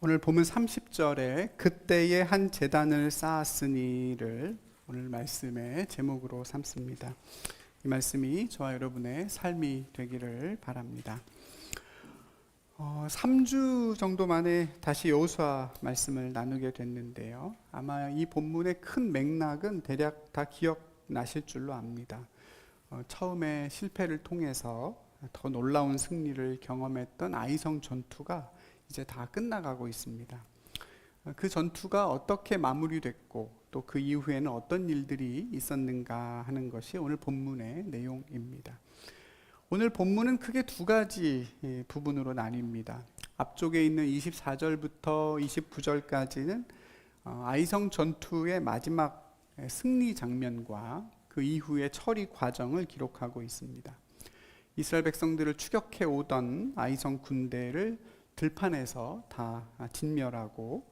오늘 보면 30절에 그때에 한 제단을 쌓았으니를 오늘 말씀의 제목으로 삼습니다. 이 말씀이 저와 여러분의 삶이 되기를 바랍니다. 3주 정도 만에 다시 여호수아 말씀을 나누게 됐는데요. 아마 이 본문의 큰 맥락은 대략 다 기억나실 줄로 압니다. 처음에 실패를 통해서 더 놀라운 승리를 경험했던 아이성 전투가 이제 다 끝나가고 있습니다. 그 전투가 어떻게 마무리됐고 또 그 이후에는 어떤 일들이 있었는가 하는 것이 오늘 본문의 내용입니다. 오늘 본문은 크게 두 가지 부분으로 나뉩니다. 앞쪽에 있는 24절부터 29절까지는 아이성 전투의 마지막 승리 장면과 그 이후의 처리 과정을 기록하고 있습니다. 이스라엘 백성들을 추격해 오던 아이성 군대를 들판에서 다 진멸하고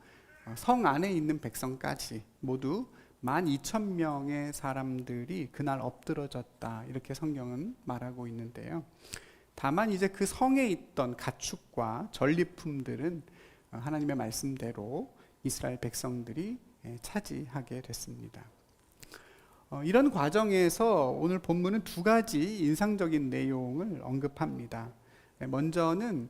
성 안에 있는 백성까지 모두 12,000명의 사람들이 그날 엎드러졌다, 이렇게 성경은 말하고 있는데요. 다만 이제 그 성에 있던 가축과 전리품들은 하나님의 말씀대로 이스라엘 백성들이 차지하게 됐습니다. 이런 과정에서 오늘 본문은 두 가지 인상적인 내용을 언급합니다. 먼저는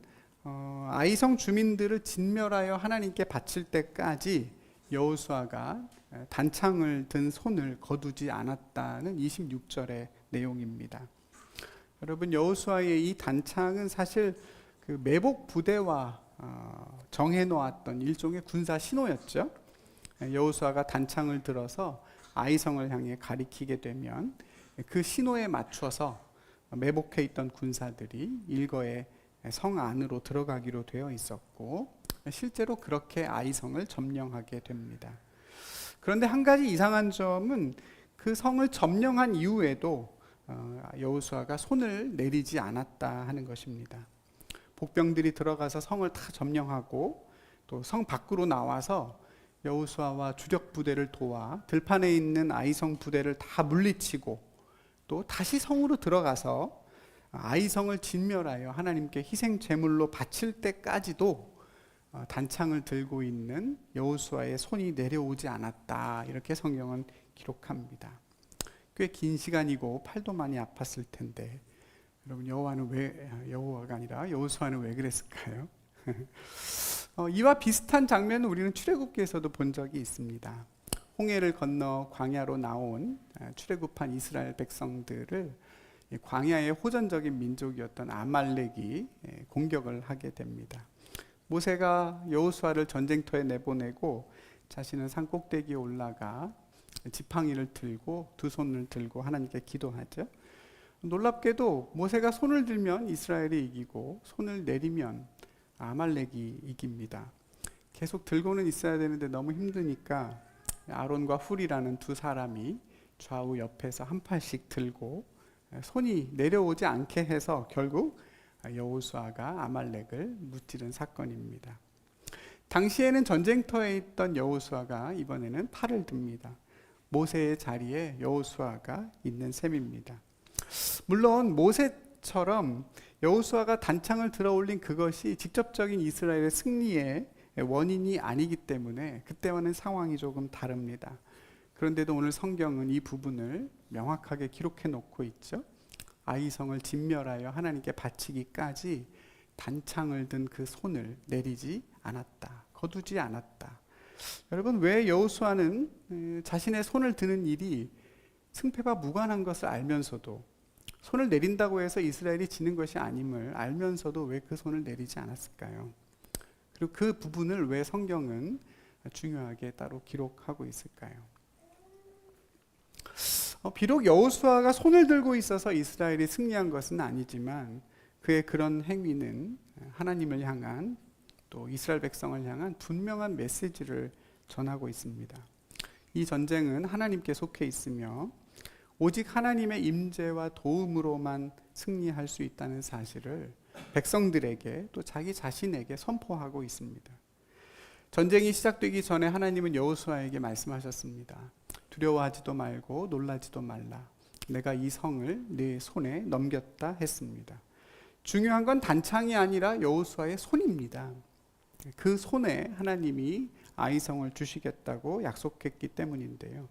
아이성 주민들을 진멸하여 하나님께 바칠 때까지 여호수아가 단창을 든 손을 거두지 않았다는 26절의 내용입니다. 여러분, 여호수아의 이 단창은 사실 그 매복 부대와 정해놓았던 일종의 군사 신호였죠. 여호수아가 단창을 들어서 아이성을 향해 가리키게 되면 그 신호에 맞춰서 매복해 있던 군사들이 일거에 성 안으로 들어가기로 되어 있었고 실제로 그렇게 아이성을 점령하게 됩니다. 그런데 한 가지 이상한 점은 그 성을 점령한 이후에도 여호수아가 손을 내리지 않았다 하는 것입니다. 복병들이 들어가서 성을 다 점령하고 또 성 밖으로 나와서 여호수아와 주력 부대를 도와 들판에 있는 아이성 부대를 다 물리치고 또 다시 성으로 들어가서 아이성을 진멸하여 하나님께 희생 제물로 바칠 때까지도 단창을 들고 있는 여호수아의 손이 내려오지 않았다, 이렇게 성경은 기록합니다. 꽤 긴 시간이고 팔도 많이 아팠을 텐데 여러분, 여호와가 아니라 여호수아는 왜 그랬을까요? 이와 비슷한 장면은 우리는 출애굽기에서도 본 적이 있습니다. 홍해를 건너 광야로 나온 출애굽한 이스라엘 백성들을 광야의 호전적인 민족이었던 아말렉이 공격을 하게 됩니다. 모세가 여호수아를 전쟁터에 내보내고 자신은 산 꼭대기에 올라가 지팡이를 들고 두 손을 들고 하나님께 기도하죠. 놀랍게도 모세가 손을 들면 이스라엘이 이기고 손을 내리면 아말렉이 이깁니다. 계속 들고는 있어야 되는데 너무 힘드니까 아론과 훌이라는 두 사람이 좌우 옆에서 한 팔씩 들고 손이 내려오지 않게 해서 결국 여호수아가 아말렉을 무찌른 사건입니다. 당시에는 전쟁터에 있던 여호수아가 이번에는 팔을 듭니다. 모세의 자리에 여호수아가 있는 셈입니다. 물론 모세처럼 여호수아가 단창을 들어 올린 그것이 직접적인 이스라엘의 승리의 원인이 아니기 때문에 그때와는 상황이 조금 다릅니다. 그런데도 오늘 성경은 이 부분을 명확하게 기록해 놓고 있죠. 아이성을 진멸하여 하나님께 바치기까지 단창을 든 그 손을 내리지 않았다, 거두지 않았다. 여러분, 왜 여호수아는 자신의 손을 드는 일이 승패와 무관한 것을 알면서도, 손을 내린다고 해서 이스라엘이 지는 것이 아님을 알면서도 왜 그 손을 내리지 않았을까요? 그리고 그 부분을 왜 성경은 중요하게 따로 기록하고 있을까요? 비록 여호수아가 손을 들고 있어서 이스라엘이 승리한 것은 아니지만 그의 그런 행위는 하나님을 향한 또 이스라엘 백성을 향한 분명한 메시지를 전하고 있습니다. 이 전쟁은 하나님께 속해 있으며 오직 하나님의 임재와 도움으로만 승리할 수 있다는 사실을 백성들에게 또 자기 자신에게 선포하고 있습니다. 전쟁이 시작되기 전에 하나님은 여호수아에게 말씀하셨습니다. 두려워하지도 말고 놀라지도 말라. 내가 이 성을 네 손에 넘겼다 했습니다. 중요한 건 단창이 아니라 여호수아의 손입니다. 그 손에 하나님이 아이성을 주시겠다고 약속했기 때문인데요.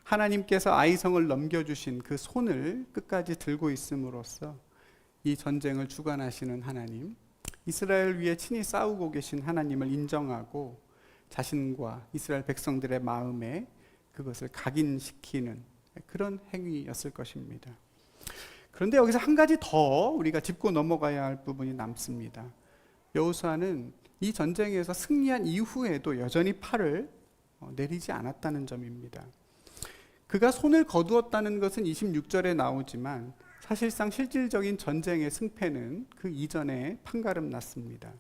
하나님께서 아이성을 넘겨주신 그 손을 끝까지 들고 있음으로써 이 전쟁을 주관하시는 하나님, 이스라엘 위에 친히 싸우고 계신 하나님을 인정하고 자신과 이스라엘 백성들의 마음에 그것을 각인시키는 그런 행위였을 것입니다. 그런데 여기서 한 가지 더 우리가 짚고 넘어가야 할 부분이 남습니다. 여호수아는 이 전쟁에서 승리한 이후에도 여전히 팔을 내리지 않았다는 점입니다. 그가 손을 거두었다는 것은 26절에 나오지만 사실상 실질적인 전쟁의 승패는 그 이전에 판가름 났습니다.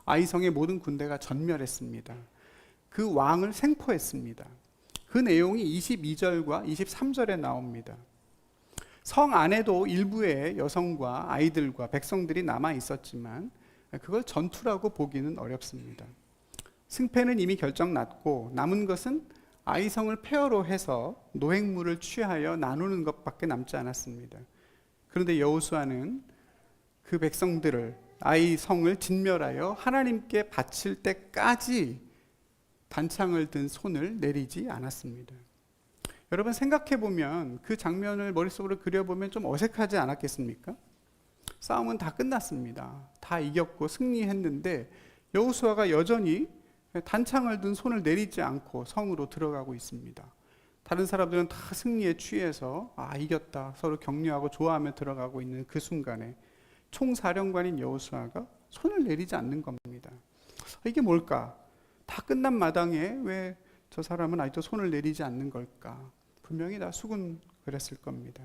아이성의 모든 군대가 전멸했습니다. 그 왕을 생포했습니다. 그 내용이 22절과 23절에 나옵니다. 성 안에도 일부의 여성과 아이들과 백성들이 남아 있었지만 그걸 전투라고 보기는 어렵습니다. 승패는 이미 결정났고 남은 것은 아이성을 폐허로 해서 노획물을 취하여 나누는 것밖에 남지 않았습니다. 그런데 여호수아는 그 백성들을, 아이성을 진멸하여 하나님께 바칠 때까지 단창을 든 손을 내리지 않았습니다. 여러분 생각해 보면 그 장면을 머릿속으로 그려보면 좀 어색하지 않았겠습니까? 싸움은 다 끝났습니다. 다 이겼고 승리했는데 여호수아가 여전히 단창을 든 손을 내리지 않고 성으로 들어가고 있습니다. 다른 사람들은 다 승리에 취해서 이겼다 서로 격려하고 좋아하며 들어가고 있는 그 순간에 총사령관인 여호수아가 손을 내리지 않는 겁니다. 이게 뭘까? 다 끝난 마당에 왜 저 사람은 아직도 손을 내리지 않는 걸까? 분명히 다 수군거렸을 겁니다.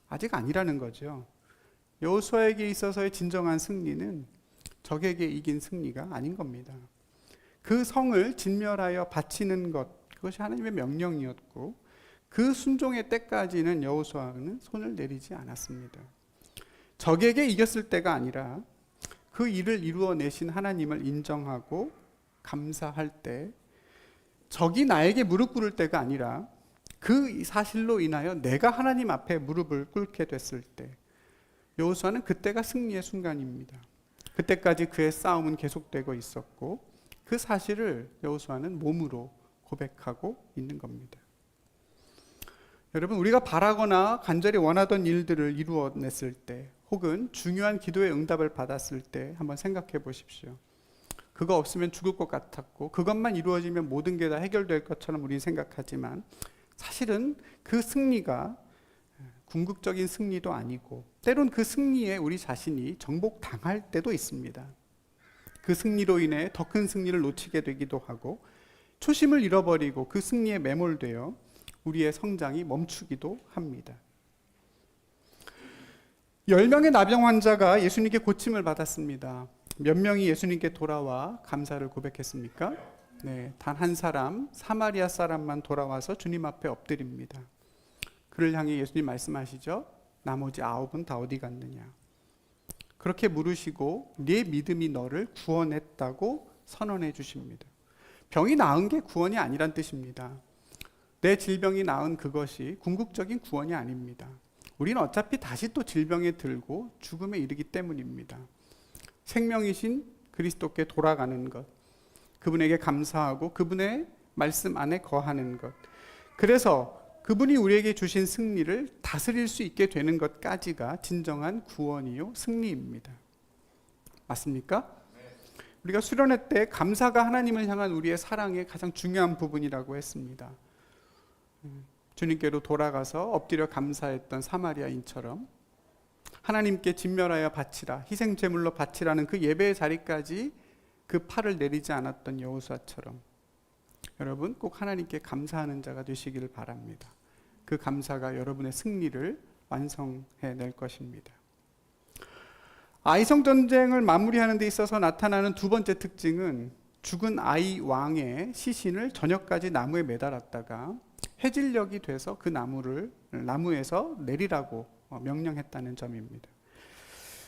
아직 아니라는 거죠. 여호수아에게 있어서의 진정한 승리는 적에게 이긴 승리가 아닌 겁니다. 그 성을 진멸하여 바치는 것, 그것이 하나님의 명령이었고 그 순종의 때까지는 여호수아는 손을 내리지 않았습니다. 적에게 이겼을 때가 아니라 그 일을 이루어내신 하나님을 인정하고 감사할 때, 적이 나에게 무릎 꿇을 때가 아니라 그 사실로 인하여 내가 하나님 앞에 무릎을 꿇게 됐을 때, 여호수아는 그때가 승리의 순간입니다. 그때까지 그의 싸움은 계속되고 있었고 그 사실을 여호수아는 몸으로 고백하고 있는 겁니다. 여러분, 우리가 바라거나 간절히 원하던 일들을 이루어냈을 때 혹은 중요한 기도의 응답을 받았을 때 한번 생각해 보십시오. 그거 없으면 죽을 것 같았고 그것만 이루어지면 모든 게 다 해결될 것처럼 우리는 생각하지만 사실은 그 승리가 궁극적인 승리도 아니고 때론 그 승리에 우리 자신이 정복당할 때도 있습니다. 그 승리로 인해 더 큰 승리를 놓치게 되기도 하고 초심을 잃어버리고 그 승리에 매몰되어 우리의 성장이 멈추기도 합니다. 10명의 나병 환자가 예수님께 고침을 받았습니다. 몇 명이 예수님께 돌아와 감사를 고백했습니까? 네, 단 한 사람, 사마리아 사람만 돌아와서 주님 앞에 엎드립니다. 그를 향해 예수님 말씀하시죠. 나머지 9은 다 어디 갔느냐? 그렇게 물으시고 네 믿음이 너를 구원했다고 선언해 주십니다. 병이 나은 게 구원이 아니란 뜻입니다. 내 질병이 나은 그것이 궁극적인 구원이 아닙니다. 우리는 어차피 다시 또 질병에 들고 죽음에 이르기 때문입니다. 생명이신 그리스도께 돌아가는 것, 그분에게 감사하고 그분의 말씀 안에 거하는 것, 그래서 그분이 우리에게 주신 승리를 다스릴 수 있게 되는 것까지가 진정한 구원이요 승리입니다. 맞습니까? 우리가 수련회 때 감사가 하나님을 향한 우리의 사랑의 가장 중요한 부분이라고 했습니다. 주님께로 돌아가서 엎드려 감사했던 사마리아인처럼 하나님께 진멸하여 바치라, 희생 제물로 바치라는 그 예배의 자리까지 그 팔을 내리지 않았던 여호수아처럼 여러분 꼭 하나님께 감사하는 자가 되시기를 바랍니다. 그 감사가 여러분의 승리를 완성해낼 것입니다. 아이성 전쟁을 마무리하는 데 있어서 나타나는 두 번째 특징은 죽은 아이 왕의 시신을 저녁까지 나무에 매달았다가 해질녘이 돼서 그 나무에서 내리라고 명령했다는 점입니다.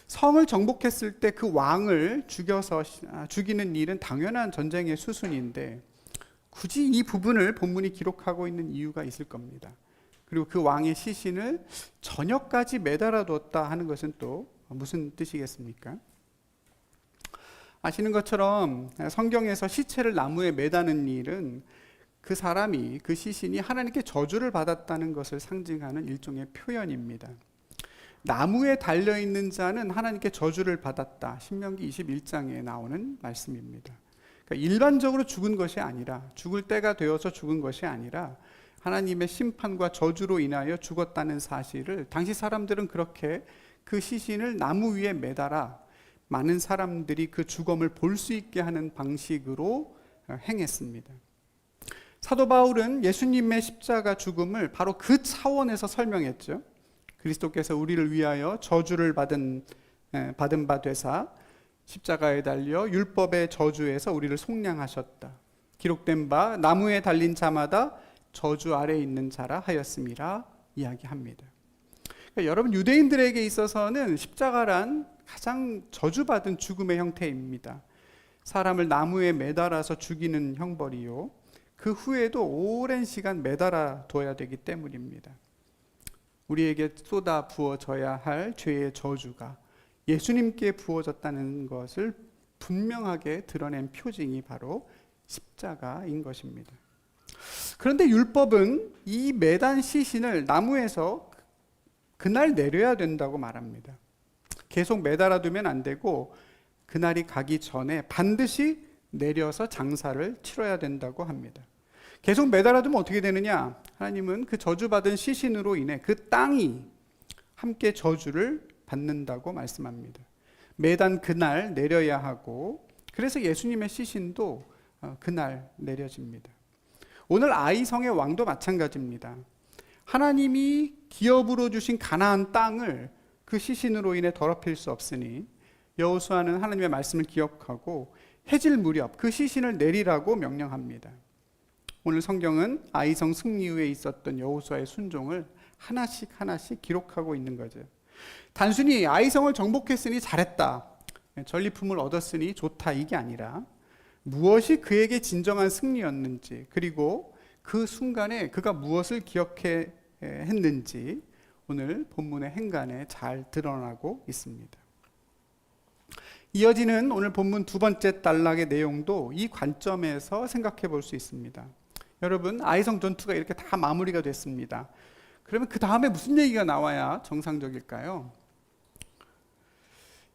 성을 정복했을 때 그 왕을 죽이는 일은 당연한 전쟁의 수순인데 굳이 이 부분을 본문이 기록하고 있는 이유가 있을 겁니다. 그리고 그 왕의 시신을 저녁까지 매달아 뒀다 하는 것은 또 무슨 뜻이겠습니까? 아시는 것처럼 성경에서 시체를 나무에 매다는 일은 그 사람이, 그 시신이 하나님께 저주를 받았다는 것을 상징하는 일종의 표현입니다. 나무에 달려있는 자는 하나님께 저주를 받았다. 신명기 21장에 나오는 말씀입니다. 그러니까 일반적으로 죽은 것이 아니라, 죽을 때가 되어서 죽은 것이 아니라 하나님의 심판과 저주로 인하여 죽었다는 사실을 당시 사람들은 그렇게 그 시신을 나무 위에 매달아 많은 사람들이 그 죽음을 볼 수 있게 하는 방식으로 행했습니다. 사도 바울은 예수님의 십자가 죽음을 바로 그 차원에서 설명했죠. 그리스도께서 우리를 위하여 저주를 받은 바 되사 십자가에 달려 율법의 저주에서 우리를 속량하셨다. 기록된 바 나무에 달린 자마다 저주 아래에 있는 자라 하였음이라 이야기합니다. 그러니까 여러분, 유대인들에게 있어서는 십자가란 가장 저주받은 죽음의 형태입니다. 사람을 나무에 매달아서 죽이는 형벌이요, 그 후에도 오랜 시간 매달아 둬야 되기 때문입니다. 우리에게 쏟아 부어져야 할 죄의 저주가 예수님께 부어졌다는 것을 분명하게 드러낸 표징이 바로 십자가인 것입니다. 그런데 율법은 이 매단 시신을 나무에서 그날 내려야 된다고 말합니다. 계속 매달아 두면 안 되고 그날이 가기 전에 반드시 내려서 장사를 치러야 된다고 합니다. 계속 매달아 두면 어떻게 되느냐? 하나님은 그 저주받은 시신으로 인해 그 땅이 함께 저주를 받는다고 말씀합니다. 매단 그날 내려야 하고, 그래서 예수님의 시신도 그날 내려집니다. 오늘 아이성의 왕도 마찬가지입니다. 하나님이 기업으로 주신 가나안 땅을 그 시신으로 인해 더럽힐 수 없으니 여호수아는 하나님의 말씀을 기억하고 해질 무렵 그 시신을 내리라고 명령합니다. 오늘 성경은 아이성 승리 후에 있었던 여호수아의 순종을 하나씩 하나씩 기록하고 있는 거죠. 단순히 아이성을 정복했으니 잘했다, 전리품을 얻었으니 좋다, 이게 아니라 무엇이 그에게 진정한 승리였는지, 그리고 그 순간에 그가 무엇을 기억했는지 오늘 본문의 행간에 잘 드러나고 있습니다. 이어지는 오늘 본문 두 번째 단락의 내용도 이 관점에서 생각해 볼 수 있습니다. 여러분, 아이성 전투가 이렇게 다 마무리가 됐습니다. 그러면 그 다음에 무슨 얘기가 나와야 정상적일까요?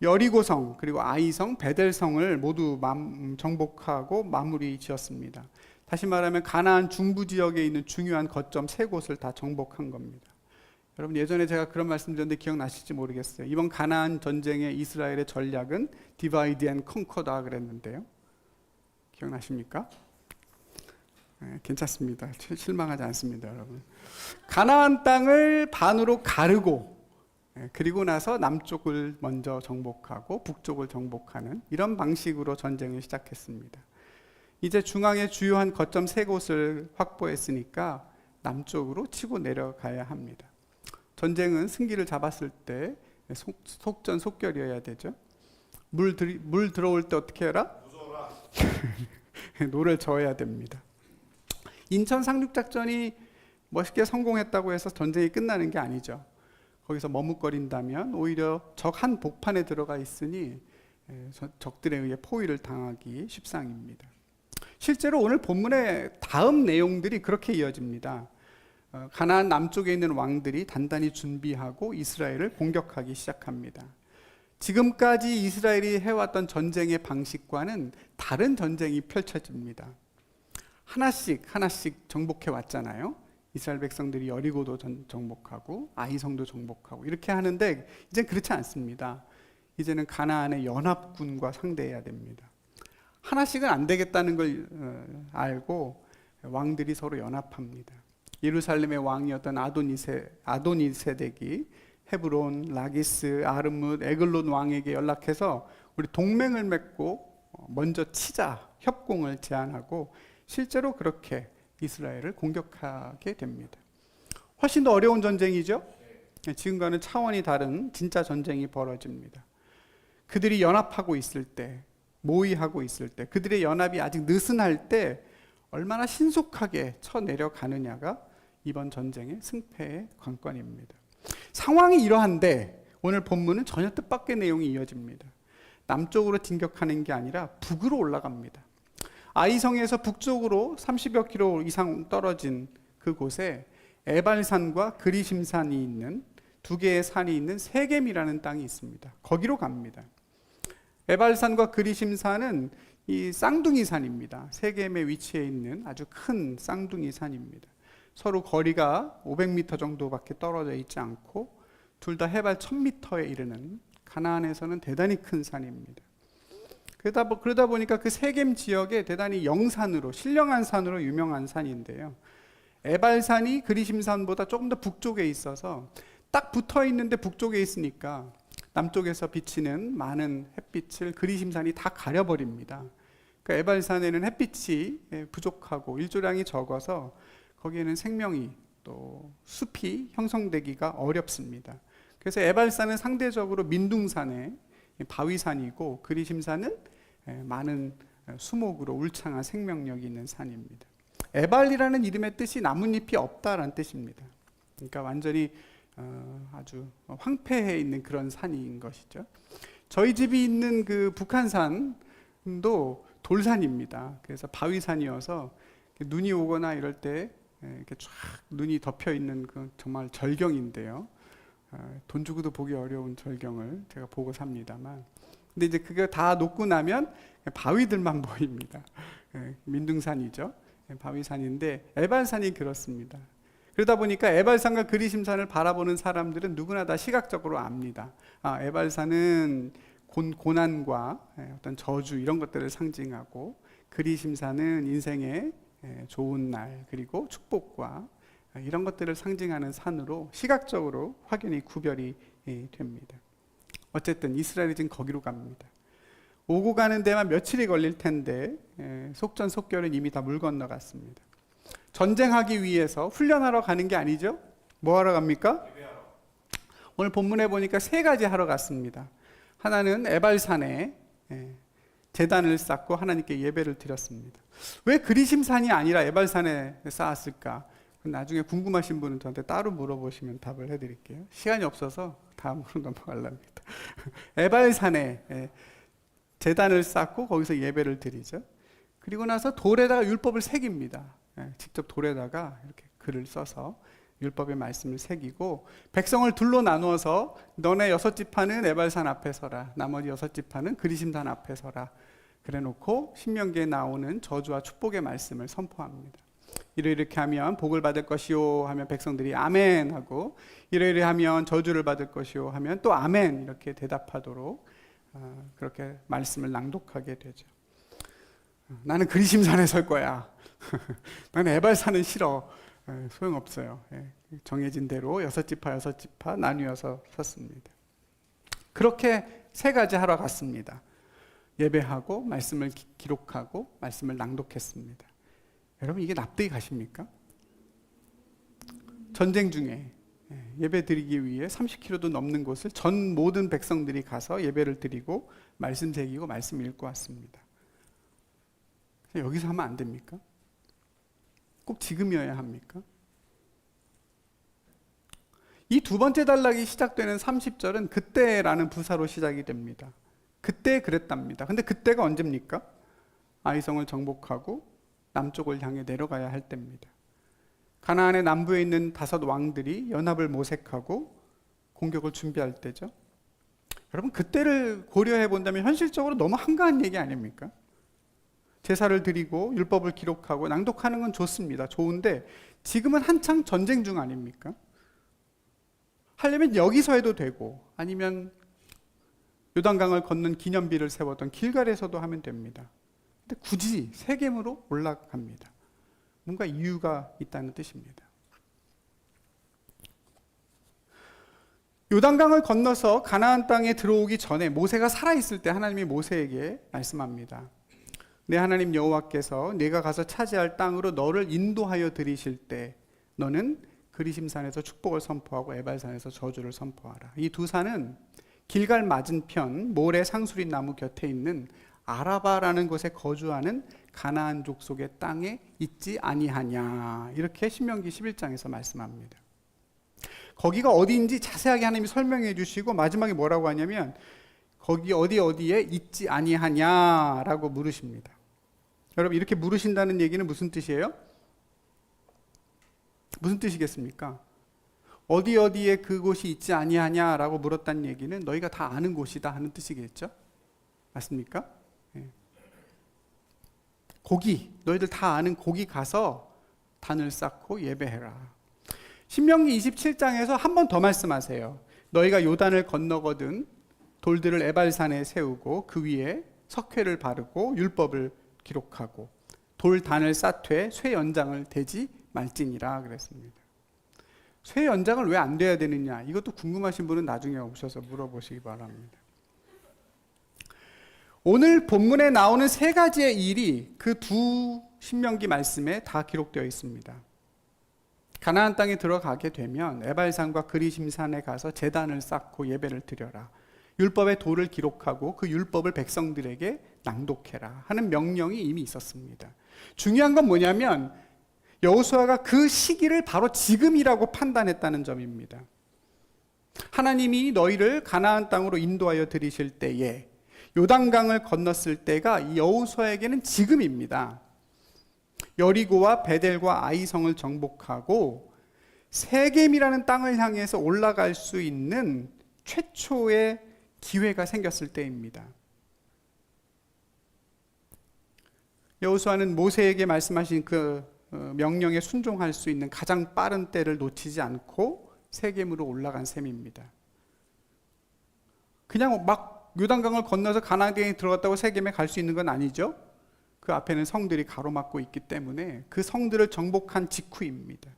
여리고성, 그리고 아이성, 베델성을 모두 정복하고 마무리 지었습니다. 다시 말하면 가나안 중부 지역에 있는 중요한 거점 세 곳을 다 정복한 겁니다. 여러분, 예전에 제가 그런 말씀드렸는데 기억나실지 모르겠어요. 이번 가나안 전쟁의 이스라엘의 전략은 디바이드 앤 컨커다 그랬는데요. 기억나십니까? 네, 괜찮습니다. 실망하지 않습니다, 여러분. 가나안 땅을 반으로 가르고, 그리고 나서 남쪽을 먼저 정복하고 북쪽을 정복하는 이런 방식으로 전쟁을 시작했습니다. 이제 중앙의 주요한 거점 세 곳을 확보했으니까 남쪽으로 치고 내려가야 합니다. 전쟁은 승기를 잡았을 때 속전속결이어야 되죠. 물 들어올 때 어떻게 해라? 노를 저어야 됩니다. 인천 상륙작전이 멋있게 성공했다고 해서 전쟁이 끝나는 게 아니죠. 거기서 머뭇거린다면 오히려 적 한 복판에 들어가 있으니 적들에 의해 포위를 당하기 십상입니다. 실제로 오늘 본문의 다음 내용들이 그렇게 이어집니다. 가나안 남쪽에 있는 왕들이 단단히 준비하고 이스라엘을 공격하기 시작합니다. 지금까지 이스라엘이 해왔던 전쟁의 방식과는 다른 전쟁이 펼쳐집니다. 하나씩 정복해 왔잖아요. 이스라엘 백성들이 여리고도 정복하고 아이성도 정복하고 이렇게 하는데 이제 그렇지 않습니다. 이제는 가나안의 연합군과 상대해야 됩니다. 하나씩은 안 되겠다는 걸 알고 왕들이 서로 연합합니다. 예루살렘의 왕이었던 아도니세덱이 헤브론, 라기스, 아르뭇, 에글론 왕에게 연락해서 우리 동맹을 맺고 먼저 치자 협공을 제안하고 실제로 그렇게 이스라엘을 공격하게 됩니다. 훨씬 더 어려운 전쟁이죠. 지금과는 차원이 다른 진짜 전쟁이 벌어집니다. 그들이 연합하고 있을 때, 모의하고 있을 때, 그들의 연합이 아직 느슨할 때 얼마나 신속하게 쳐내려가느냐가 이번 전쟁의 승패의 관건입니다. 상황이 이러한데 오늘 본문은 전혀 뜻밖의 내용이 이어집니다. 남쪽으로 진격하는 게 아니라 북으로 올라갑니다. 아이성에서 북쪽으로 30여 킬로 이상 떨어진 그곳에 에발산과 그리심산이 있는 두 개의 산이 있는 세겜이라는 땅이 있습니다. 거기로 갑니다. 에발산과 그리심산은 이 쌍둥이 산입니다. 세겜에 위치해 있는 아주 큰 쌍둥이 산입니다. 서로 거리가 500m 정도밖에 떨어져 있지 않고 둘 다 해발 1000m에 이르는 가나안에서는 대단히 큰 산입니다. 그러다 보니까 그 세겜 지역에 대단히 영산으로, 신령한 산으로 유명한 산인데요. 에발산이 그리심산보다 조금 더 북쪽에 있어서 딱 붙어 있는데 북쪽에 있으니까 남쪽에서 비치는 많은 햇빛을 그리심산이 다 가려버립니다. 그러니까 에발산에는 햇빛이 부족하고 일조량이 적어서 거기에는 생명이 또 숲이 형성되기가 어렵습니다. 그래서 에발산은 상대적으로 민둥산의 바위산이고 그리심산은 많은 수목으로 울창한 생명력이 있는 산입니다. 에발이라는 이름의 뜻이 나뭇잎이 없다라는 뜻입니다. 그러니까 완전히 아주 황폐해 있는 그런 산인 것이죠. 저희 집이 있는 그 북한산도 돌산입니다. 그래서 바위산이어서 눈이 오거나 이럴 때 이렇게 쫙 눈이 덮여 있는 그 정말 절경인데요. 돈 주고도 보기 어려운 절경을 제가 보고 삽니다만, 근데 이제 그게 다 녹고 나면 바위들만 보입니다. 민둥산이죠. 바위산인데 에발산이 그렇습니다. 그러다 보니까 에발산과 그리심산을 바라보는 사람들은 누구나 다 시각적으로 압니다. 에발산은 고난과 어떤 저주 이런 것들을 상징하고 그리심산은 인생의 좋은 날 그리고 축복과 이런 것들을 상징하는 산으로 시각적으로 확연히 구별이 됩니다. 어쨌든 이스라엘이 지금 거기로 갑니다. 오고 가는 데만 며칠이 걸릴 텐데 속전속결은 이미 다 물 건너갔습니다. 전쟁하기 위해서 훈련하러 가는 게 아니죠. 뭐 하러 갑니까? 오늘 본문에 보니까 세 가지 하러 갔습니다. 하나는 에발산에 제단을 쌓고 하나님께 예배를 드렸습니다. 왜 그리심산이 아니라 에발산에 쌓았을까? 나중에 궁금하신 분은 저한테 따로 물어보시면 답을 해드릴게요. 시간이 없어서 다음으로 넘어가려합니다. 에발산에 제단을 쌓고 거기서 예배를 드리죠. 그리고 나서 돌에다가 율법을 새깁니다. 직접 돌에다가 이렇게 글을 써서 율법의 말씀을 새기고 백성을 둘로 나누어서 너네 6지파는 에발산 앞에 서라, 나머지 6지파는 그리심산 앞에 서라 그래 놓고 신명기에 나오는 저주와 축복의 말씀을 선포합니다. 이렇게 하면 복을 받을 것이요 하면 백성들이 아멘 하고, 이렇게 하면 저주를 받을 것이요 하면 또 아멘 이렇게 대답하도록 그렇게 말씀을 낭독하게 되죠. 나는 그리심산에 설 거야. 나는 에발산은 싫어. 소용없어요. 정해진 대로 6지파 나뉘어서 섰습니다. 그렇게 세 가지 하러 갔습니다. 예배하고 말씀을 기록하고 말씀을 낭독했습니다. 여러분, 이게 납득이 가십니까? 전쟁 중에 예배 드리기 위해 30km도 넘는 곳을 전 모든 백성들이 가서 예배를 드리고 말씀 새기고 말씀 읽고 왔습니다. 여기서 하면 안 됩니까? 꼭 지금이어야 합니까? 이 두 번째 단락이 시작되는 30절은 그때라는 부사로 시작이 됩니다. 그때 그랬답니다. 근데 그때가 언제입니까? 아이성을 정복하고 남쪽을 향해 내려가야 할 때입니다. 가나안의 남부에 있는 5 왕들이 연합을 모색하고 공격을 준비할 때죠. 여러분, 그때를 고려해 본다면 현실적으로 너무 한가한 얘기 아닙니까? 제사를 드리고 율법을 기록하고 낭독하는 건 좋습니다. 좋은데 지금은 한창 전쟁 중 아닙니까? 하려면 여기서 해도 되고 아니면 요단강을 건넌 기념비를 세웠던 길갈에서도 하면 됩니다. 근데 굳이 세겜으로 올라갑니다. 뭔가 이유가 있다는 뜻입니다. 요단강을 건너서 가나안 땅에 들어오기 전에 모세가 살아있을 때 하나님이 모세에게 말씀합니다. 내 하나님 여호와께서 네가 가서 차지할 땅으로 너를 인도하여 들이실 때 너는 그리심산에서 축복을 선포하고 에발산에서 저주를 선포하라. 이 두 산은 길갈 맞은편 모래 상수리 나무 곁에 있는 아라바라는 곳에 거주하는 가나안 족속의 땅에 있지 아니하냐, 이렇게 신명기 11장에서 말씀합니다. 거기가 어디인지 자세하게 하나님이 설명해 주시고 마지막에 뭐라고 하냐면 거기 어디에 있지 아니하냐라고 물으십니다. 여러분, 이렇게 물으신다는 얘기는 무슨 뜻이에요? 무슨 뜻이겠습니까? 어디에 그곳이 있지 아니하냐라고 물었다는 얘기는 너희가 다 아는 곳이다 하는 뜻이겠죠? 맞습니까? 고기, 너희들 다 아는 고기 가서 단을 쌓고 예배해라. 신명기 27장에서 한 번 더 말씀하세요. 너희가 요단을 건너거든 돌들을 에발산에 세우고 그 위에 석회를 바르고 율법을 기록하고 돌 단을 쌓되 쇠 연장을 대지 말지니라 그랬습니다. 쇠 연장을 왜 안 돼야 되느냐, 이것도 궁금하신 분은 나중에 오셔서 물어보시기 바랍니다. 오늘 본문에 나오는 세 가지의 일이 그 두 신명기 말씀에 다 기록되어 있습니다. 가나안 땅에 들어가게 되면 에발산과 그리심산에 가서 제단을 쌓고 예배를 드려라. 율법의 도를 기록하고 그 율법을 백성들에게 낭독해라 하는 명령이 이미 있었습니다. 중요한 건 뭐냐면 여호수아가 그 시기를 바로 지금이라고 판단했다는 점입니다. 하나님이 너희를 가나안 땅으로 인도하여 들이실 때에 요단강을 건넜을 때가 이 여호수아에게는 지금입니다. 여리고와 베델과 아이성을 정복하고 세겜이라는 땅을 향해서 올라갈 수 있는 최초의 기회가 생겼을 때입니다. 여호수아는 모세에게 말씀하신 그 명령에 순종할 수 있는 가장 빠른 때를 놓치지 않고 세겜으로 올라간 셈입니다. 그냥 막 요단강을 건너서 가나안 땅에 들어갔다고 세겜에 갈 수 있는 건 아니죠. 그 앞에는 성들이 가로막고 있기 때문에 그 성들을 정복한 직후입니다.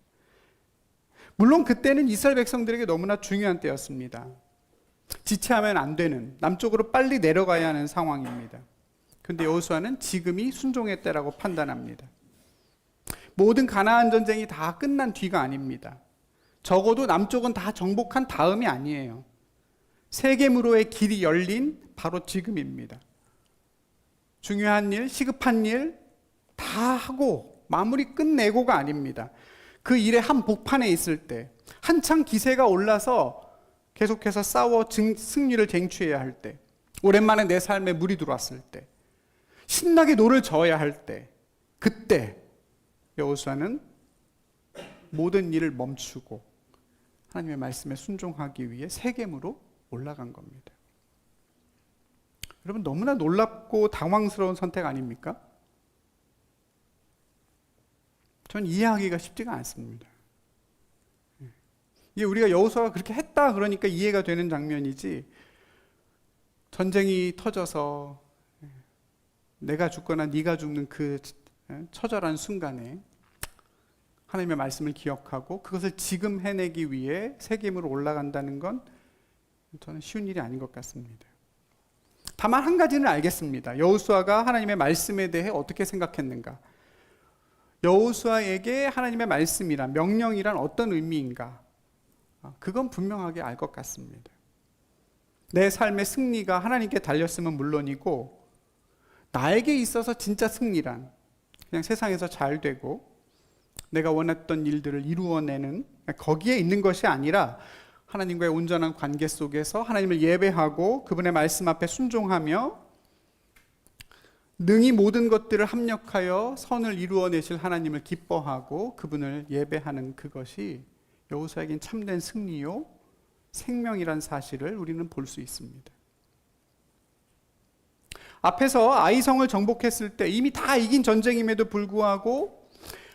물론 그때는 이스라엘 백성들에게 너무나 중요한 때였습니다. 지체하면 안 되는, 남쪽으로 빨리 내려가야 하는 상황입니다. 그런데 여호수아는 지금이 순종의 때라고 판단합니다. 모든 가나안 전쟁이 다 끝난 뒤가 아닙니다. 적어도 남쪽은 다 정복한 다음이 아니에요. 세겜으로의 길이 열린 바로 지금입니다. 중요한 일, 시급한 일 다 하고 마무리 끝내고가 아닙니다. 그 일의 한복판에 있을 때, 한창 기세가 올라서 계속해서 싸워 승리를 쟁취해야 할 때, 오랜만에 내 삶에 물이 들어왔을 때, 신나게 노를 저어야 할 때, 그때 여호수아는 모든 일을 멈추고 하나님의 말씀에 순종하기 위해 세겜으로 올라간 겁니다. 여러분, 너무나 놀랍고 당황스러운 선택 아닙니까? 전 이해하기가 쉽지가 않습니다. 이게 우리가 여호수아가 그렇게 했다 그러니까 이해가 되는 장면이지, 전쟁이 터져서 내가 죽거나 네가 죽는 그 처절한 순간에 하나님의 말씀을 기억하고 그것을 지금 해내기 위해 세겜으로 올라간다는 건 저는 쉬운 일이 아닌 것 같습니다. 다만 한 가지는 알겠습니다. 여호수아가 하나님의 말씀에 대해 어떻게 생각했는가? 여호수아에게 하나님의 말씀이란, 명령이란 어떤 의미인가? 그건 분명하게 알 것 같습니다. 내 삶의 승리가 하나님께 달렸으면 물론이고, 나에게 있어서 진짜 승리란 그냥 세상에서 잘 되고 내가 원했던 일들을 이루어내는, 거기에 있는 것이 아니라 하나님과의 온전한 관계 속에서 하나님을 예배하고 그분의 말씀 앞에 순종하며 능히 모든 것들을 합력하여 선을 이루어내실 하나님을 기뻐하고 그분을 예배하는 그것이 여호수아에겐 참된 승리요 생명이란 사실을 우리는 볼 수 있습니다. 앞에서 아이성을 정복했을 때 이미 다 이긴 전쟁임에도 불구하고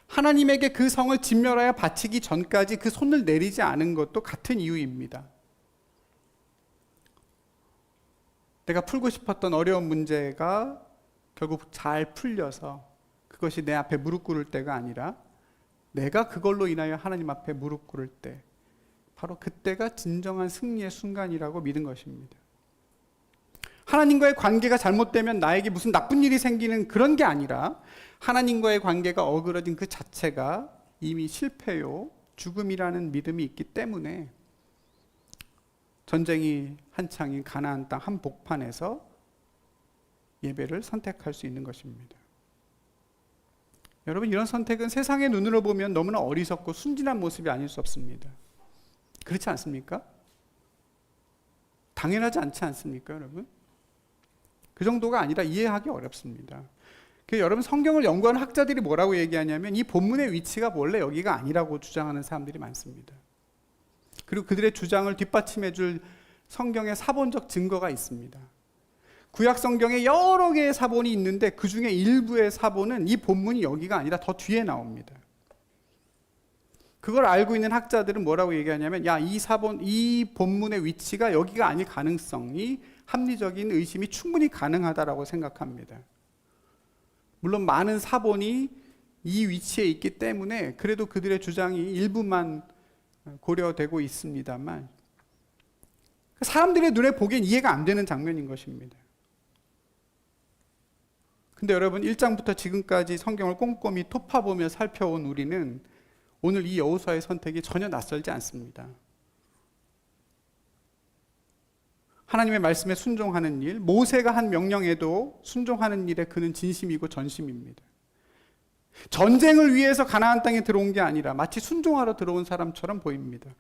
하나님에게 그 성을 진멸하여 바치기 전까지 그 손을 내리지 않은 것도 같은 이유입니다. 내가 풀고 싶었던 어려운 문제가 결국 잘 풀려서 그것이 내 앞에 무릎 꿇을 때가 아니라 내가 그걸로 인하여 하나님 앞에 무릎 꿇을 때, 바로 그때가 진정한 승리의 순간이라고 믿은 것입니다. 하나님과의 관계가 잘못되면 나에게 무슨 나쁜 일이 생기는 그런 게 아니라 하나님과의 관계가 어그러진 그 자체가 이미 실패요, 죽음이라는 믿음이 있기 때문에 전쟁이 한창인 가나안 땅 한복판에서 예배를 선택할 수 있는 것입니다. 여러분, 이런 선택은 세상의 눈으로 보면 너무나 어리석고 순진한 모습이 아닐 수 없습니다. 그렇지 않습니까? 당연하지 않지 않습니까, 여러분? 그 정도가 아니라 이해하기 어렵습니다. 여러분, 성경을 연구하는 학자들이 뭐라고 얘기하냐면 이 본문의 위치가 원래 여기가 아니라고 주장하는 사람들이 많습니다. 그리고 그들의 주장을 뒷받침해 줄 성경의 사본적 증거가 있습니다. 구약 성경에 여러 개의 사본이 있는데 그 중에 일부의 사본은 이 본문이 여기가 아니라 더 뒤에 나옵니다. 그걸 알고 있는 학자들은 뭐라고 얘기하냐면, 이 본문의 위치가 여기가 아닐 가능성이, 합리적인 의심이 충분히 가능하다라고 생각합니다. 물론 많은 사본이 이 위치에 있기 때문에 그래도 그들의 주장이 일부만 고려되고 있습니다만, 사람들의 눈에 보기엔 이해가 안 되는 장면인 것입니다. 근데 여러분, 1장부터 지금까지 성경을 꼼꼼히 토파보며 살펴온 우리는 오늘 이 여호수아의 선택이 전혀 낯설지 않습니다. 하나님의 말씀에 순종하는 일, 모세가 한 명령에도 순종하는 일에 그는 진심이고 전심입니다. 전쟁을 위해서 가나안 땅에 들어온 게 아니라 마치 순종하러 들어온 사람처럼 보입니다.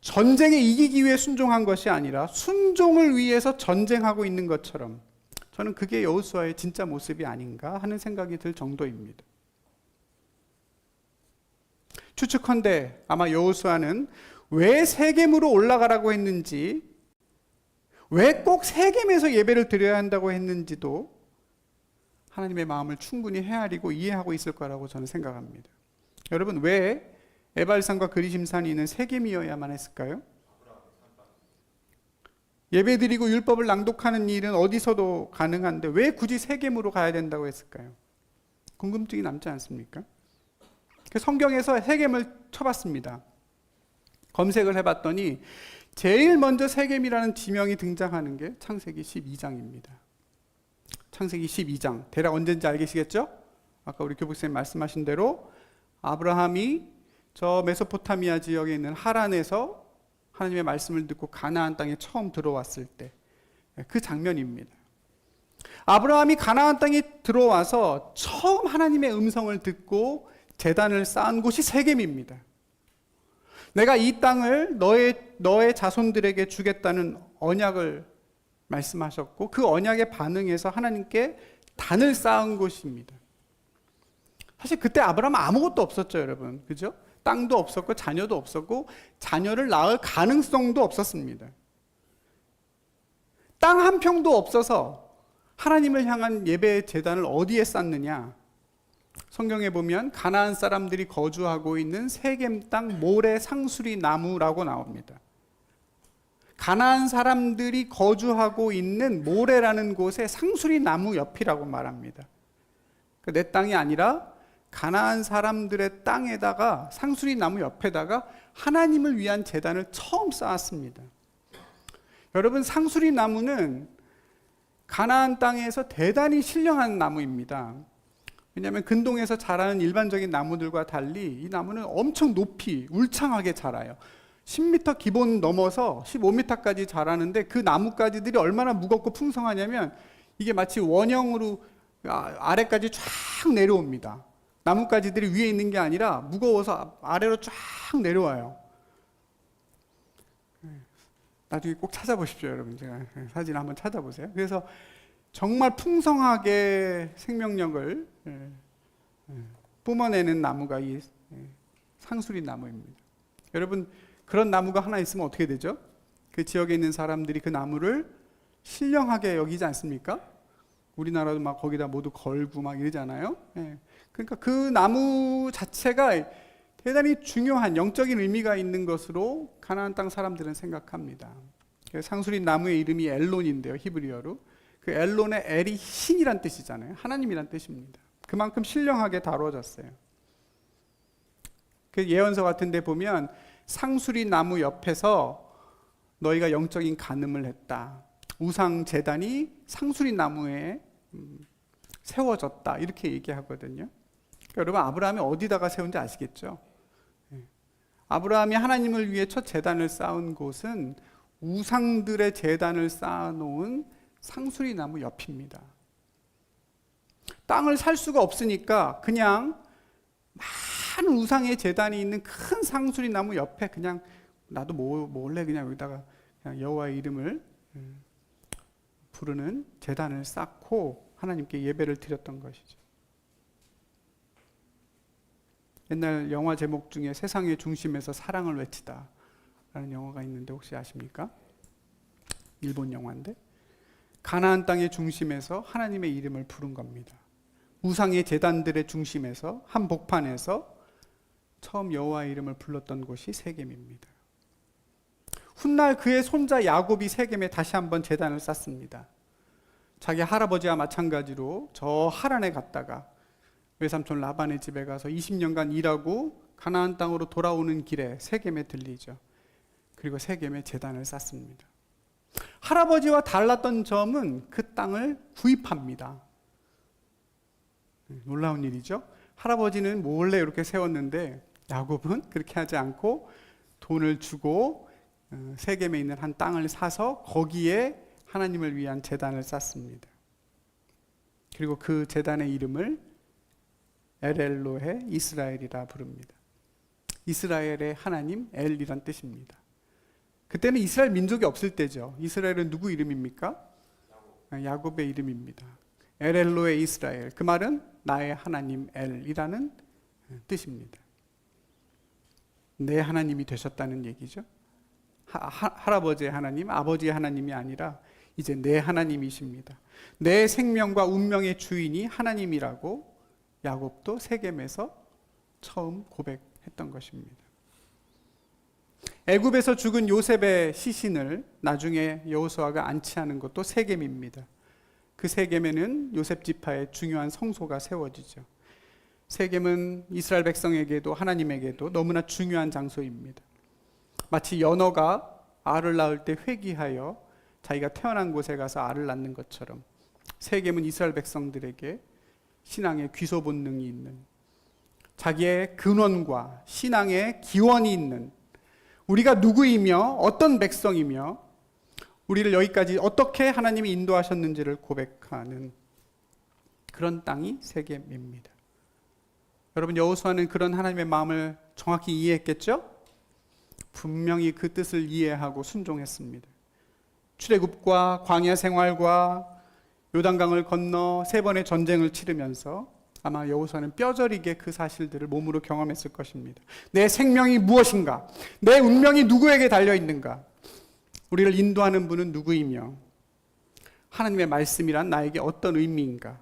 전쟁에 이기기 위해 순종한 것이 아니라 순종을 위해서 전쟁하고 있는 것처럼, 저는 그게 여호수아의 진짜 모습이 아닌가 하는 생각이 들 정도입니다. 추측컨대 아마 여호수아는 왜 세겜으로 올라가라고 했는지, 왜 꼭 세겜에서 예배를 드려야 한다고 했는지도 하나님의 마음을 충분히 헤아리고 이해하고 있을 거라고 저는 생각합니다. 여러분, 왜 에발산과 그리심산이 있는 세겜이어야만 했을까요? 예배드리고 율법을 낭독하는 일은 어디서도 가능한데 왜 굳이 세겜으로 가야 된다고 했을까요? 궁금증이 남지 않습니까? 성경에서 세겜을 쳐봤습니다. 검색을 해봤더니 제일 먼저 세겜이라는 지명이 등장하는 게 창세기 12장입니다. 창세기 12장, 대략 언제인지 알겠시겠죠? 아까 우리 교복선생님 말씀하신 대로 아브라함이 저 메소포타미아 지역에 있는 하란에서 하나님의 말씀을 듣고 가나안 땅에 처음 들어왔을 때 그 장면입니다. 아브라함이 가나안 땅에 들어와서 처음 하나님의 음성을 듣고 제단을 쌓은 곳이 세겜입니다. 내가 이 땅을 너의 자손들에게 주겠다는 언약을 말씀하셨고 그 언약에 반응해서 하나님께 단을 쌓은 곳입니다. 사실 그때 아브라함은 아무것도 없었죠, 여러분. 그죠? 땅도 없었고 자녀도 없었고 자녀를 낳을 가능성도 없었습니다. 땅 한 평도 없어서 하나님을 향한 예배 제단을 어디에 쌓느냐? 성경에 보면 가나안 사람들이 거주하고 있는 세겜 땅 모래 상수리 나무라고 나옵니다. 가나안 사람들이 거주하고 있는 모래라는 곳에 상수리 나무 옆이라고 말합니다. 내 땅이 아니라 가나안 사람들의 땅에다가 상수리 나무 옆에다가 하나님을 위한 제단을 처음 쌓았습니다. 여러분, 상수리 나무는 가나안 땅에서 대단히 신령한 나무입니다. 왜냐하면 근동에서 자라는 일반적인 나무들과 달리 이 나무는 엄청 높이 울창하게 자라요. 10m 기본 넘어서 15m까지 자라는데 그 나뭇가지들이 얼마나 무겁고 풍성하냐면 이게 마치 원형으로 아래까지 쫙 내려옵니다. 나뭇가지들이 위에 있는 게 아니라 무거워서 아래로 쫙 내려와요. 나중에 꼭 찾아보십시오, 여러분. 제가 사진 한번 찾아보세요. 그래서 정말 풍성하게 생명력을 뿜어내는 나무가 이 상수리 나무입니다. 여러분, 그런 나무가 하나 있으면 어떻게 되죠? 그 지역에 있는 사람들이 그 나무를 신령하게 여기지 않습니까? 우리나라도 막 거기다 모두 걸고 막 이러잖아요. 그러니까 그 나무 자체가 대단히 중요한 영적인 의미가 있는 것으로 가나안 땅 사람들은 생각합니다. 상수리 나무의 이름이 엘론인데요, 히브리어로. 그 엘론의 엘이 신이란 뜻이잖아요. 하나님이란 뜻입니다. 그만큼 신령하게 다뤄졌어요. 그 예언서 같은 데 보면 상수리 나무 옆에서 너희가 영적인 간음을 했다. 우상 제단이 상수리 나무에 세워졌다. 이렇게 얘기하거든요. 그러니까 여러분, 아브라함이 어디다가 세운지 아시겠죠? 아브라함이 하나님을 위해 첫 제단을 쌓은 곳은 우상들의 제단을 쌓아놓은 상수리 나무 옆입니다. 땅을 살 수가 없으니까 그냥 많은 우상의 제단이 있는 큰 상수리 나무 옆에 그냥 나도 몰래 그냥 여기다가 그냥 여호와의 이름을 부르는 제단을 쌓고 하나님께 예배를 드렸던 것이죠. 옛날 영화 제목 중에 세상의 중심에서 사랑을 외치다 라는 영화가 있는데 혹시 아십니까? 일본 영화인데 가나안 땅의 중심에서 하나님의 이름을 부른 겁니다. 우상의 제단들의 중심에서 한복판에서 처음 여호와의 이름을 불렀던 곳이 세겜입니다. 훗날 그의 손자 야곱이 세겜에 다시 한번 제단을 쌓습니다. 자기 할아버지와 마찬가지로 저 하란에 갔다가 외삼촌 라반의 집에 가서 20년간 일하고 가나안 땅으로 돌아오는 길에 세겜에 들리죠. 그리고 세겜에 제단을 쌓습니다. 할아버지와 달랐던 점은 그 땅을 구입합니다. 놀라운 일이죠. 할아버지는 몰래 이렇게 세웠는데 야곱은 그렇게 하지 않고 돈을 주고 세겜에 있는 한 땅을 사서 거기에 하나님을 위한 제단을 쌓습니다. 그리고 그 제단의 이름을 엘엘로헤 이스라엘이라 부릅니다. 이스라엘의 하나님 엘이란 뜻입니다. 그때는 이스라엘 민족이 없을 때죠. 이스라엘은 누구 이름입니까? 야곱의 이름입니다. 엘엘로헤 이스라엘, 그 말은 나의 하나님 엘이라는 뜻입니다. 내 하나님이 되셨다는 얘기죠. 할아버지의 하나님, 아버지의 하나님이 아니라 이제 내 하나님이십니다. 내 생명과 운명의 주인이 하나님이라고 야곱도 세겜에서 처음 고백했던 것입니다. 애굽에서 죽은 요셉의 시신을 나중에 여호수아가 안치하는 것도 세겜입니다. 그 세겜에는 요셉 지파의 중요한 성소가 세워지죠. 세겜은 이스라엘 백성에게도 하나님에게도 너무나 중요한 장소입니다. 마치 연어가 알을 낳을 때 회귀하여 자기가 태어난 곳에 가서 알을 낳는 것처럼 세겜은 이스라엘 백성들에게 신앙의 귀소 본능이 있는, 자기의 근원과 신앙의 기원이 있는, 우리가 누구이며 어떤 백성이며 우리를 여기까지 어떻게 하나님이 인도하셨는지를 고백하는 그런 땅이 세겜입니다. 여러분, 여호수아는 그런 하나님의 마음을 정확히 이해했겠죠? 분명히 그 뜻을 이해하고 순종했습니다. 출애굽과 광야 생활과 요단강을 건너 3번의 전쟁을 치르면서 아마 여호수아는 뼈저리게 그 사실들을 몸으로 경험했을 것입니다. 내 생명이 무엇인가? 내 운명이 누구에게 달려있는가? 우리를 인도하는 분은 누구이며 하나님의 말씀이란 나에게 어떤 의미인가?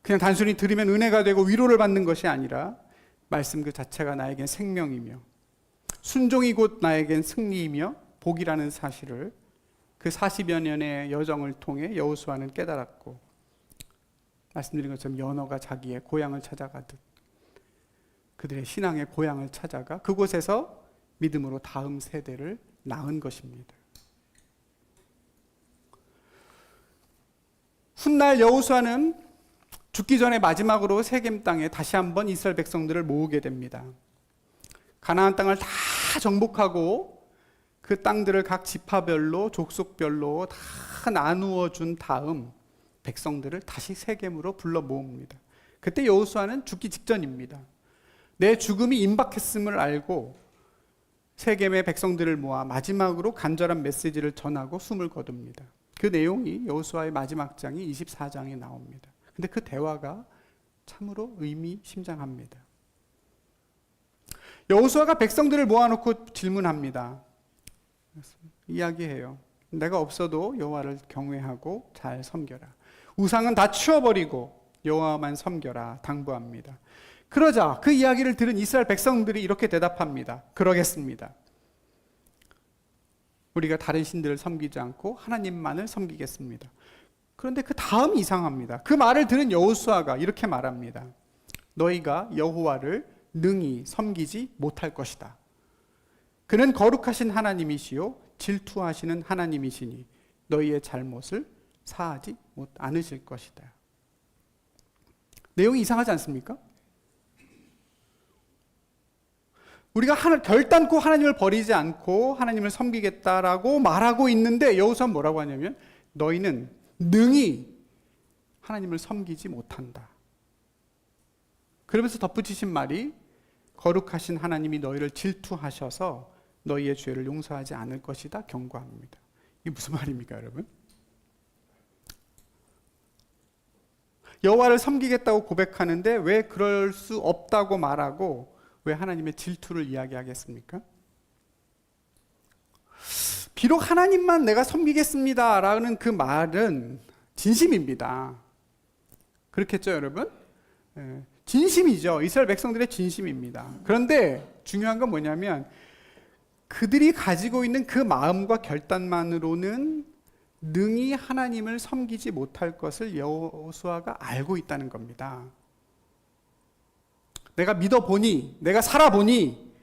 그냥 단순히 들으면 은혜가 되고 위로를 받는 것이 아니라 말씀 그 자체가 나에겐 생명이며 순종이 곧 나에겐 승리이며 복이라는 사실을 그 40여 년의 여정을 통해 여호수아는 깨달았고, 말씀드린 것처럼 연어가 자기의 고향을 찾아가듯 그들의 신앙의 고향을 찾아가 그곳에서 믿음으로 다음 세대를 낳은 것입니다. 훗날 여호수아는 죽기 전에 마지막으로 세겜 땅에 다시 한번 이스라엘 백성들을 모으게 됩니다. 가나안 땅을 다 정복하고 그 땅들을 각 지파별로 족속별로 다 나누어 준 다음 백성들을 다시 세겜으로 불러 모읍니다. 그때 여호수아는 죽기 직전입니다. 내 죽음이 임박했음을 알고 세겜의 백성들을 모아 마지막으로 간절한 메시지를 전하고 숨을 거둡니다. 그 내용이 여호수아의 마지막 장이 24장에 나옵니다. 근데 그 대화가 참으로 의미심장합니다. 여호수아가 백성들을 모아놓고 질문합니다. 이야기해요. 내가 없어도 여호와를 경외하고 잘 섬겨라. 우상은 다 치워버리고 여호와만 섬겨라 당부합니다. 그러자 그 이야기를 들은 이스라엘 백성들이 이렇게 대답합니다. 그러겠습니다. 우리가 다른 신들을 섬기지 않고 하나님만을 섬기겠습니다. 그런데 그 다음이 이상합니다. 그 말을 들은 여호수아가 이렇게 말합니다. 너희가 여호와를 능히 섬기지 못할 것이다. 그는 거룩하신 하나님이시요 질투하시는 하나님이시니 너희의 잘못을 사하지 않으실 것이다. 내용이 이상하지 않습니까? 우리가 결단코 하나님을 버리지 않고 하나님을 섬기겠다라고 말하고 있는데 여호수아는 뭐라고 하냐면 너희는 능히 하나님을 섬기지 못한다. 그러면서 덧붙이신 말이 거룩하신 하나님이 너희를 질투하셔서 너희의 죄를 용서하지 않을 것이다 경고합니다. 이게 무슨 말입니까, 여러분? 여호와를 섬기겠다고 고백하는데 왜 그럴 수 없다고 말하고 왜 하나님의 질투를 이야기하겠습니까? 비록 하나님만 내가 섬기겠습니다 라는 그 말은 진심입니다. 그렇겠죠, 여러분? 진심이죠. 이스라엘 백성들의 진심입니다. 그런데 중요한 건 뭐냐면 그들이 가지고 있는 그 마음과 결단만으로는 능히 하나님을 섬기지 못할 것을 여호수아가 알고 있다는 겁니다. 내가 믿어보니, 내가 살아보니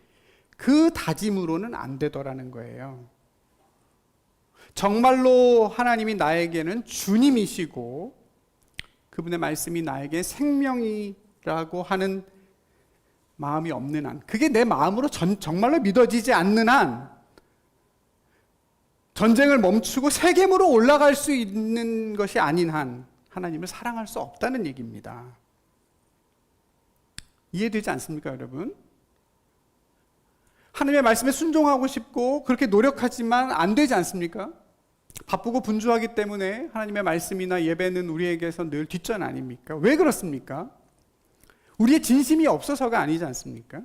그 다짐으로는 안 되더라는 거예요. 정말로 하나님이 나에게는 주님이시고 그분의 말씀이 나에게 생명이라고 하는 마음이 없는 한, 그게 내 마음으로 정말로 믿어지지 않는 한 전쟁을 멈추고 세겜으로 올라갈 수 있는 것이 아닌 한 하나님을 사랑할 수 없다는 얘기입니다. 이해되지 않습니까, 여러분? 하나님의 말씀에 순종하고 싶고 그렇게 노력하지만 안 되지 않습니까? 바쁘고 분주하기 때문에 하나님의 말씀이나 예배는 우리에게서 늘 뒷전 아닙니까? 왜 그렇습니까? 우리의 진심이 없어서가 아니지 않습니까?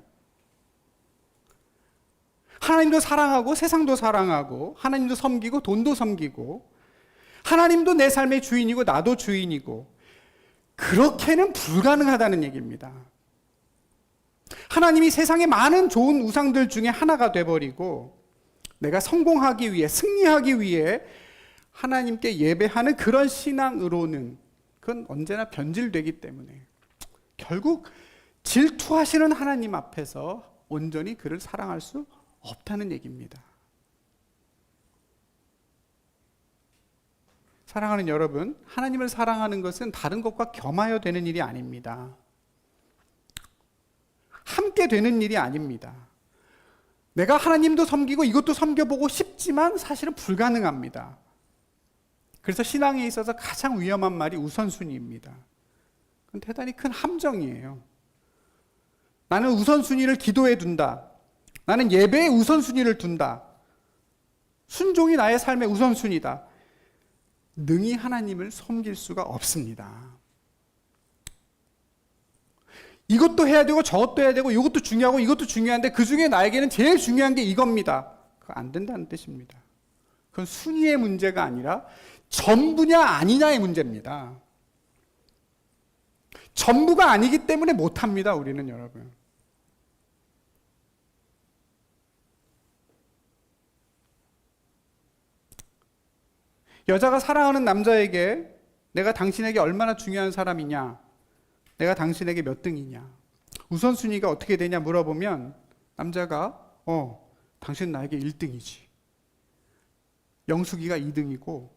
하나님도 사랑하고 세상도 사랑하고 하나님도 섬기고 돈도 섬기고 하나님도 내 삶의 주인이고 나도 주인이고 그렇게는 불가능하다는 얘기입니다. 하나님이 세상의 많은 좋은 우상들 중에 하나가 돼버리고 내가 성공하기 위해 승리하기 위해 하나님께 예배하는 그런 신앙으로는 그건 언제나 변질되기 때문에 결국 질투하시는 하나님 앞에서 온전히 그를 사랑할 수 없다는 얘기입니다. 사랑하는 여러분, 하나님을 사랑하는 것은 다른 것과 겸하여 되는 일이 아닙니다. 함께 되는 일이 아닙니다. 내가 하나님도 섬기고 이것도 섬겨보고 싶지만 사실은 불가능합니다. 그래서 신앙에 있어서 가장 위험한 말이 우선순위입니다. 그건 대단히 큰 함정이에요. 나는 우선순위를 기도에 둔다. 나는 예배에 우선순위를 둔다. 순종이 나의 삶의 우선순위다. 능히 하나님을 섬길 수가 없습니다. 이것도 해야 되고 저것도 해야 되고 이것도 중요하고 이것도 중요한데 그 중에 나에게는 제일 중요한 게 이겁니다. 그거 안 된다는 뜻입니다. 그건 순위의 문제가 아니라 전부냐 아니냐의 문제입니다. 전부가 아니기 때문에 못합니다, 우리는 여러분. 여자가 사랑하는 남자에게 내가 당신에게 얼마나 중요한 사람이냐, 내가 당신에게 몇 등이냐, 우선순위가 어떻게 되냐 물어보면 남자가 당신 나에게 1등이지. 영숙이가 2등이고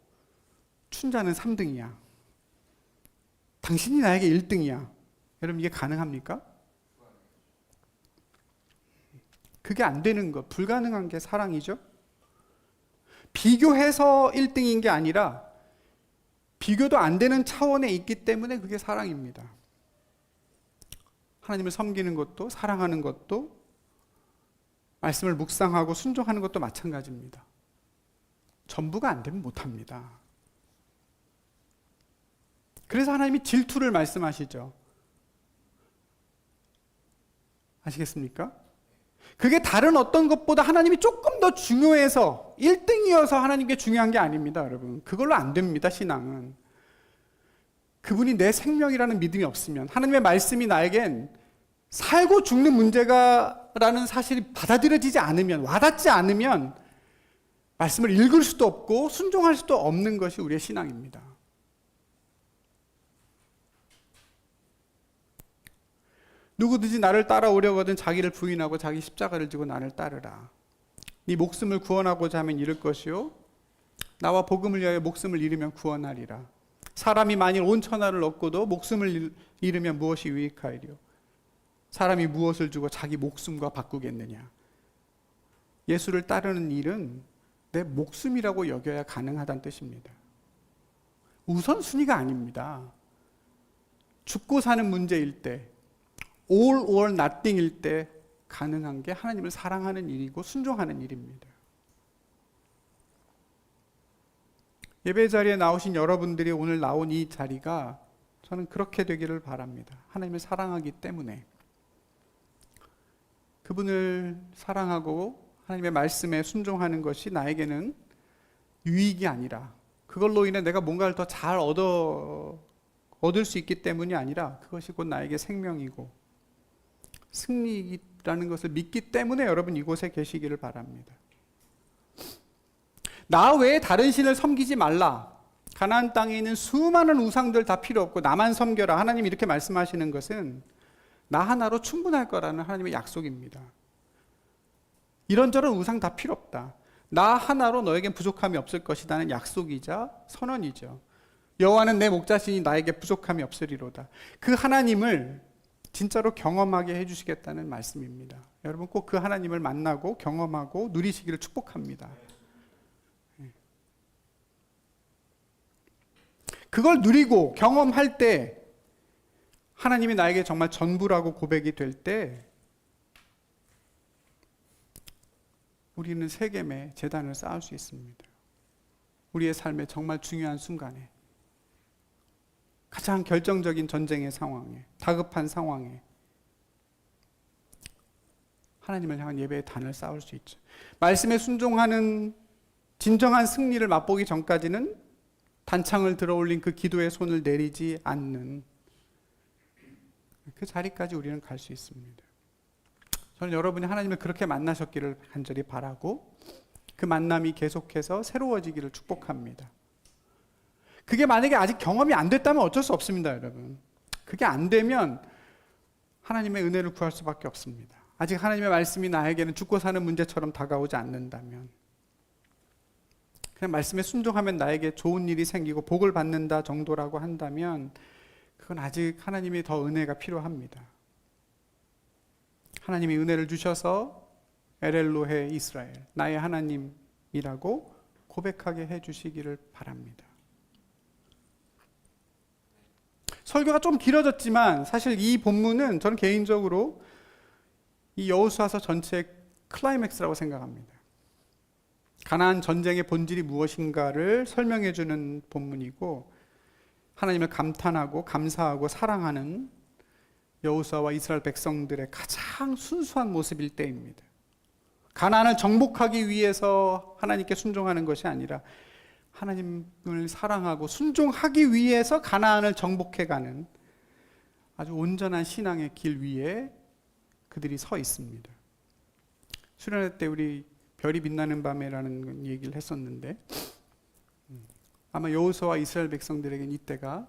춘자는 3등이야. 당신이 나에게 1등이야. 여러분 이게 가능합니까? 그게 안 되는 것, 불가능한 게 사랑이죠. 비교해서 1등인 게 아니라 비교도 안 되는 차원에 있기 때문에 그게 사랑입니다. 하나님을 섬기는 것도 사랑하는 것도 말씀을 묵상하고 순종하는 것도 마찬가지입니다. 전부가 안 되면 못합니다. 그래서 하나님이 질투를 말씀하시죠. 아시겠습니까? 그게 다른 어떤 것보다 하나님이 조금 더 중요해서 1등이어서 하나님께 중요한 게 아닙니다, 여러분. 그걸로 안 됩니다, 신앙은. 그분이 내 생명이라는 믿음이 없으면, 하나님의 말씀이 나에겐 살고 죽는 문제가라는 사실이 받아들여지지 않으면, 와닿지 않으면 말씀을 읽을 수도 없고 순종할 수도 없는 것이 우리의 신앙입니다. 누구든지 나를 따라오려거든 자기를 부인하고 자기 십자가를 지고 나를 따르라. 네 목숨을 구원하고자 하면 잃을 것이요 나와 복음을 위하여 목숨을 잃으면 구원하리라. 사람이 만일 온 천하를 얻고도 목숨을 잃으면 무엇이 유익하리요? 사람이 무엇을 주고 자기 목숨과 바꾸겠느냐? 예수를 따르는 일은 내 목숨이라고 여겨야 가능하다는 뜻입니다. 우선순위가 아닙니다. 죽고 사는 문제일 때, all or nothing일 때 가능한 게 하나님을 사랑하는 일이고 순종하는 일입니다. 예배 자리에 나오신 여러분들이 오늘 나온 이 자리가 저는 그렇게 되기를 바랍니다. 하나님을 사랑하기 때문에. 그분을 사랑하고 하나님의 말씀에 순종하는 것이 나에게는 유익이 아니라, 그걸로 인해 내가 뭔가를 더 잘 얻을 수 있기 때문이 아니라 그것이 곧 나에게 생명이고 승리라는 것을 믿기 때문에 여러분 이곳에 계시기를 바랍니다. 나 외에 다른 신을 섬기지 말라. 가나안 땅에 있는 수많은 우상들 다 필요 없고 나만 섬겨라. 하나님이 이렇게 말씀하시는 것은 나 하나로 충분할 거라는 하나님의 약속입니다. 이런저런 우상 다 필요 없다. 나 하나로 너에겐 부족함이 없을 것이라는 약속이자 선언이죠. 여호와는 내 목자시니 나에게 부족함이 없으리로다. 그 하나님을 진짜로 경험하게 해주시겠다는 말씀입니다. 여러분 꼭 그 하나님을 만나고 경험하고 누리시기를 축복합니다. 그걸 누리고 경험할 때 하나님이 나에게 정말 전부라고 고백이 될 때 우리는 세겜의 제단을 쌓을 수 있습니다. 우리의 삶의 정말 중요한 순간에, 가장 결정적인 전쟁의 상황에, 다급한 상황에 하나님을 향한 예배의 단을 쌓을 수 있죠. 말씀에 순종하는 진정한 승리를 맛보기 전까지는 단창을 들어올린 그 기도의 손을 내리지 않는 그 자리까지 우리는 갈 수 있습니다. 저는 여러분이 하나님을 그렇게 만나셨기를 간절히 바라고 그 만남이 계속해서 새로워지기를 축복합니다. 그게 만약에 아직 경험이 안 됐다면 어쩔 수 없습니다, 여러분. 그게 안 되면 하나님의 은혜를 구할 수밖에 없습니다. 아직 하나님의 말씀이 나에게는 죽고 사는 문제처럼 다가오지 않는다면, 그냥 말씀에 순종하면 나에게 좋은 일이 생기고 복을 받는다 정도라고 한다면 그건 아직 하나님이 더 은혜가 필요합니다. 하나님이 은혜를 주셔서 엘엘로헤 이스라엘, 나의 하나님이라고 고백하게 해주시기를 바랍니다. 설교가 좀 길어졌지만 사실 이 본문은 저는 개인적으로 이 여호수아서 전체의 클라이맥스라고 생각합니다. 가나안 전쟁의 본질이 무엇인가를 설명해 주는 본문이고, 하나님을 감탄하고 감사하고 사랑하는 여호수아와 이스라엘 백성들의 가장 순수한 모습일 때입니다. 가나안을 정복하기 위해서 하나님께 순종하는 것이 아니라 하나님을 사랑하고 순종하기 위해서 가나안을 정복해가는 아주 온전한 신앙의 길 위에 그들이 서 있습니다. 수련회 때 우리 별이 빛나는 밤에라는 얘기를 했었는데, 아마 여호수아와 이스라엘 백성들에겐 이때가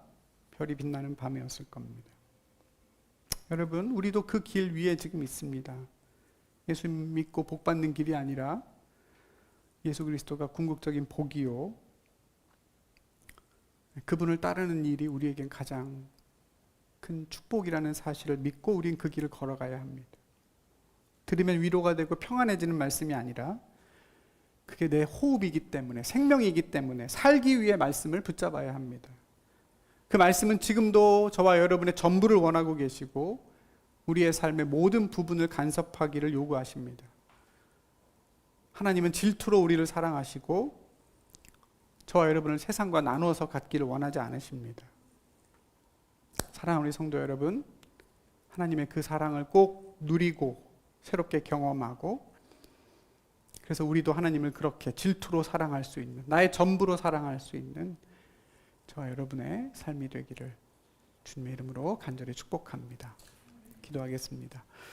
별이 빛나는 밤이었을 겁니다. 여러분, 우리도 그 길 위에 지금 있습니다. 예수 믿고 복 받는 길이 아니라 예수 그리스도가 궁극적인 복이요, 그분을 따르는 일이 우리에겐 가장 큰 축복이라는 사실을 믿고 우린 그 길을 걸어가야 합니다. 들으면 위로가 되고 평안해지는 말씀이 아니라 그게 내 호흡이기 때문에, 생명이기 때문에 살기 위해 말씀을 붙잡아야 합니다. 그 말씀은 지금도 저와 여러분의 전부를 원하고 계시고 우리의 삶의 모든 부분을 간섭하기를 요구하십니다. 하나님은 질투로 우리를 사랑하시고 저와 여러분을 세상과 나누어서 갖기를 원하지 않으십니다. 사랑하는 우리 성도 여러분, 하나님의 그 사랑을 꼭 누리고 새롭게 경험하고, 그래서 우리도 하나님을 그렇게 질투로 사랑할 수 있는, 나의 전부로 사랑할 수 있는 저와 여러분의 삶이 되기를 주님의 이름으로 간절히 축복합니다. 기도하겠습니다.